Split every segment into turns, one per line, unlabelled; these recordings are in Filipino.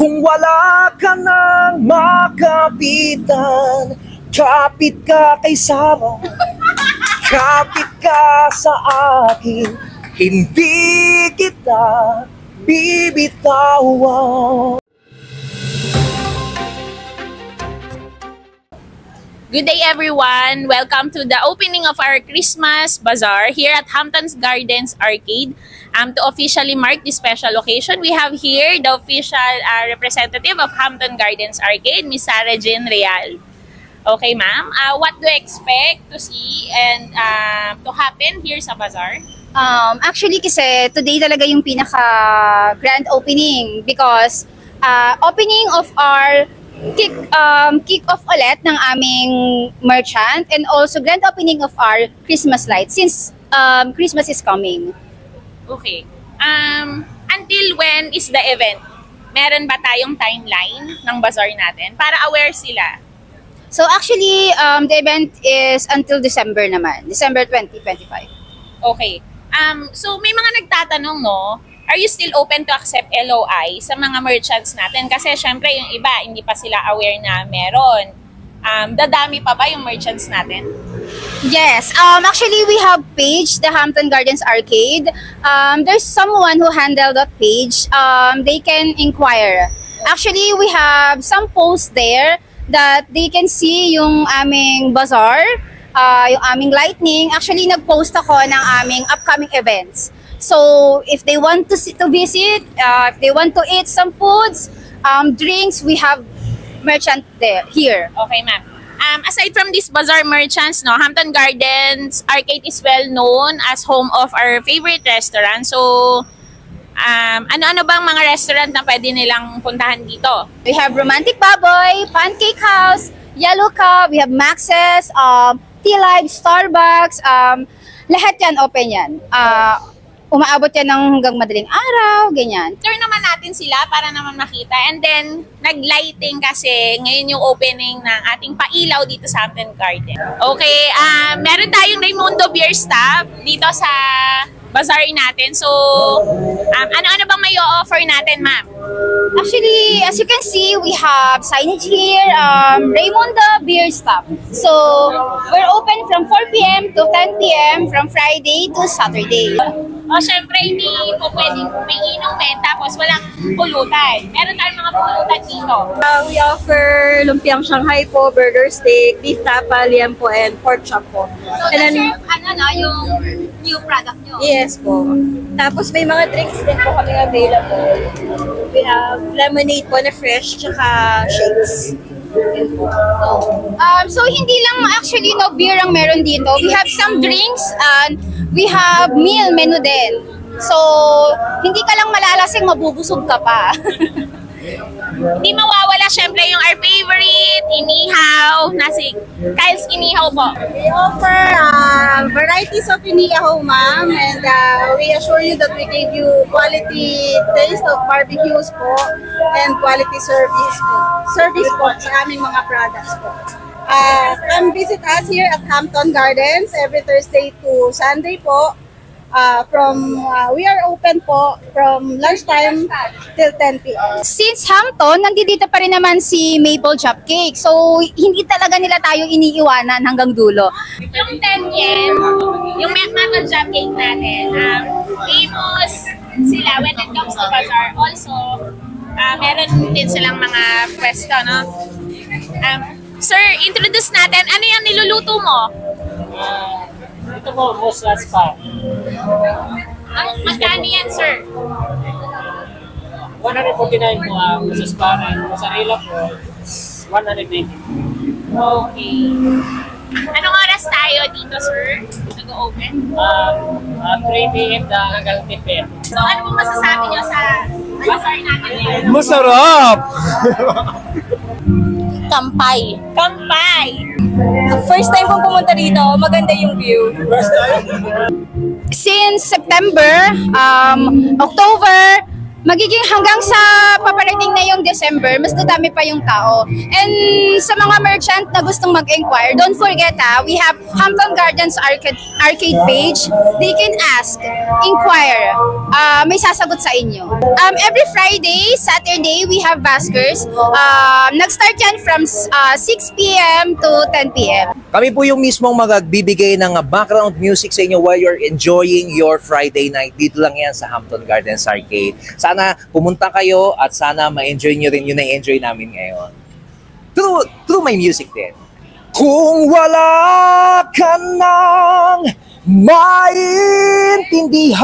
Kung wala ka nang makapitan, kapit ka kay Sarah, kapit ka sa akin, hindi kita bibitawan.
Good day everyone! Welcome to the opening of our Christmas Bazaar here at Hamptons Gardens Arcade. To officially mark this special occasion, we have here the official representative of Hampton Gardens Arcade, Miss Sarah Jean Real. Okay ma'am, what do you expect to see and to happen here sa Bazaar?
Actually kasi today talaga yung pinaka grand opening because opening of our kick-off ulit ng aming merchant and also grand opening of our Christmas lights since Christmas is coming.
Okay. Until when is the event? Meron ba tayong timeline ng bazaar natin para aware sila?
So actually, the event is until December naman, December 2025.
Okay. So may mga nagtatanong, no? Are you still open to accept LOI sa mga merchants natin? Kasi syempre yung iba, hindi pa sila aware na meron. Dadami pa ba yung merchants natin?
Yes. Actually, we have page, the Hampton Gardens Arcade. There's someone who handled that page. They can inquire. Actually, we have some posts there that they can see yung aming bazaar, yung aming lightning. Actually, nag-post ako ng aming upcoming events. So, if they want to visit, if they want to eat some foods, drinks, we have merchant there here.
Okay, ma'am. Aside from these bazaar merchants, no, Hampton Gardens Arcade is well known as home of our favorite restaurant. So, ano-ano bang mga restaurant na pwede nilang puntahan dito?
We have Romantic Baboy, Pancake House, Yellow Cup, we have Max's, Tea Live, Starbucks, lahat yan open yan. Umaabot yan ng hanggang madaling araw, ganyan.
Turn naman natin sila para naman makita. And then, nag-lighting kasi ngayon yung opening ng ating pailaw dito sa Hampton Garden. Okay, meron tayong Raimundo Beer Stop dito sa bazaar natin. So, ano-ano bang may offer natin, ma'am?
Actually, as you can see, we have signage here, Raimundo Beer Stop. So, we're open from 4 p.m. to 10 p.m. from Friday to Saturday.
Syempre, hindi po pwedeng may inumin tapos walang pulutan. Meron tayong mga pulutan dito.
We offer lumpiang Shanghai po, burger steak, beef tapa, liempo, and pork chop po.
So, that's your, yung new product nyo?
Yes po. Tapos may mga drinks din po kami available. We have lemonade po na fresh, tsaka shakes.
So hindi lang actually no beer ang meron dito. We have some drinks and we have meal menu din. So hindi ka lang malalasing, mabubusog ka pa.
Hindi mawawala syempre yung our favorite, inihaw, nasi Kyle's Inihaw po.
We offer varieties of inihaw, ma'am, and we assure you that we give you quality taste of barbecues po and quality service po sa aming mga products po. Come visit us here at Hampton Gardens every Thursday to Sunday po. We are open po from lunchtime till 10 p.m.
Since Hampton, nandito pa rin naman si Maple Chopcake. So, hindi talaga nila tayo iniiwanan hanggang dulo.
Yung 10 yen, yung Maple Chopcake natin, famous sila when it comes to bazaar. Also, meron din silang mga pwesto, no? Sir, introduce natin, ano yung niluluto mo?
Ito po, Mosra Spa.
Magkano yan, sir?
149 po ang Mosra Spa and mozzarella po, 180.
Okay. Anong oras tayo dito, sir? Nag-open?
3 p.m. na hanggang 10 p.m.
So, ano pong masasabi niyo sa bazaar natin ngayon?
Masarap!
Kampay. Kampay!
First time pong pumunta dito, maganda yung view.
Since September, October, magiging hanggang sa paparating na yung December, mas dadami pa yung tao. And sa mga merchant na gustong mag-inquire, don't forget we have Hampton Gardens Arcade page. They can ask, inquire. May sasagot sa inyo. Every Friday, Saturday, we have baskers. Nag-start yan from 6 p.m. to 10 p.m.
Kami po yung mismong magbibigay ng background music sa inyo while you're enjoying your Friday night. Dito lang yan sa Hampton Gardens Arcade. Sana pumunta kayo at sana ma-enjoy nyo rin yung na-enjoy namin ngayon. Through my music din. Kung wala ka nang maintindihan,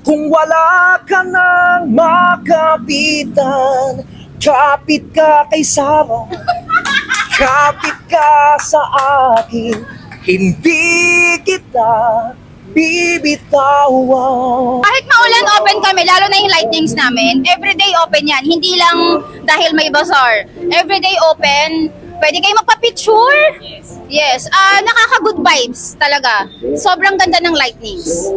kung wala ka nang makapitan, kapit ka kay Sarah, kapit ka sa akin, hindi kita bibitawan.
Kahit maulan, open kami, lalo na yung lightnings namin. Everyday open yan, hindi lang dahil may bazaar. Everyday open, pwede kayo magpa-picture. Yes. Nakaka-good vibes talaga. Sobrang ganda ng lightnings.